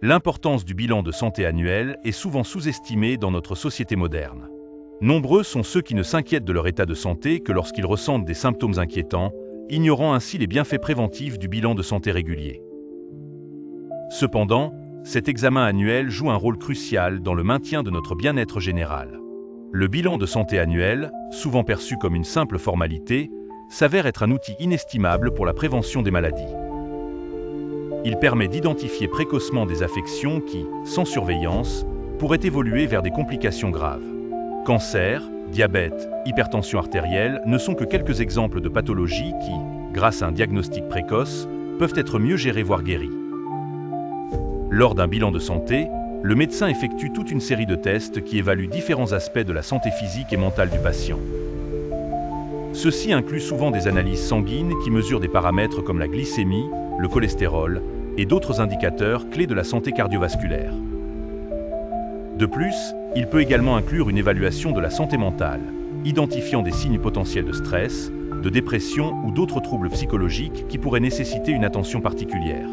L'importance du bilan de santé annuel est souvent sous-estimée dans notre société moderne. Nombreux sont ceux qui ne s'inquiètent de leur état de santé que lorsqu'ils ressentent des symptômes inquiétants, ignorant ainsi les bienfaits préventifs du bilan de santé régulier. Cependant, cet examen annuel joue un rôle crucial dans le maintien de notre bien-être général. Le bilan de santé annuel, souvent perçu comme une simple formalité, s'avère être un outil inestimable pour la prévention des maladies. Il permet d'identifier précocement des affections qui, sans surveillance, pourraient évoluer vers des complications graves. Cancer, diabète, hypertension artérielle ne sont que quelques exemples de pathologies qui, grâce à un diagnostic précoce, peuvent être mieux gérées voire guéries. Lors d'un bilan de santé, le médecin effectue toute une série de tests qui évaluent différents aspects de la santé physique et mentale du patient. Ceci inclut souvent des analyses sanguines qui mesurent des paramètres comme la glycémie, le cholestérol et d'autres indicateurs clés de la santé cardiovasculaire. De plus, il peut également inclure une évaluation de la santé mentale, identifiant des signes potentiels de stress, de dépression ou d'autres troubles psychologiques qui pourraient nécessiter une attention particulière.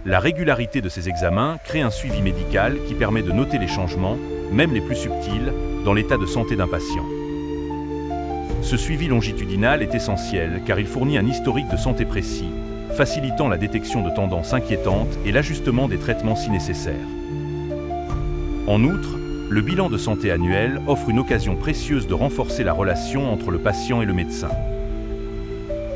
La régularité de ces examens crée un suivi médical qui permet de noter les changements, même les plus subtils, dans l'état de santé d'un patient. Ce suivi longitudinal est essentiel car il fournit un historique de santé précis, facilitant la détection de tendances inquiétantes et l'ajustement des traitements si nécessaire. En outre, le bilan de santé annuel offre une occasion précieuse de renforcer la relation entre le patient et le médecin.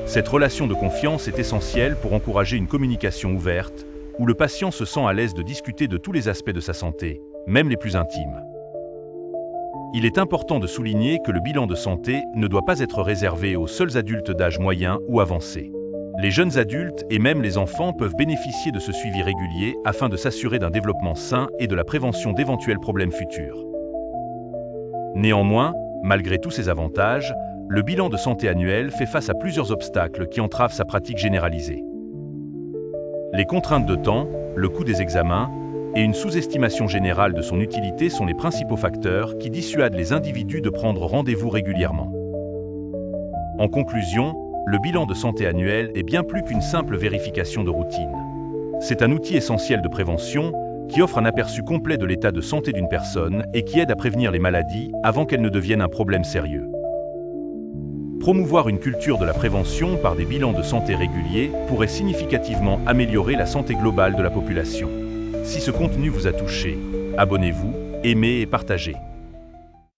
Cette relation de confiance est essentielle pour encourager une communication ouverte, où le patient se sent à l'aise de discuter de tous les aspects de sa santé, même les plus intimes. Il est important de souligner que le bilan de santé ne doit pas être réservé aux seuls adultes d'âge moyen ou avancé. Les jeunes adultes et même les enfants peuvent bénéficier de ce suivi régulier afin de s'assurer d'un développement sain et de la prévention d'éventuels problèmes futurs. Néanmoins, malgré tous ces avantages, le bilan de santé annuel fait face à plusieurs obstacles qui entravent sa pratique généralisée. Les contraintes de temps, le coût des examens et une sous-estimation générale de son utilité sont les principaux facteurs qui dissuadent les individus de prendre rendez-vous régulièrement. En conclusion, le bilan de santé annuel est bien plus qu'une simple vérification de routine. C'est un outil essentiel de prévention qui offre un aperçu complet de l'état de santé d'une personne et qui aide à prévenir les maladies avant qu'elles ne deviennent un problème sérieux. Promouvoir une culture de la prévention par des bilans de santé réguliers pourrait significativement améliorer la santé globale de la population. Si ce contenu vous a touché, abonnez-vous, aimez et partagez.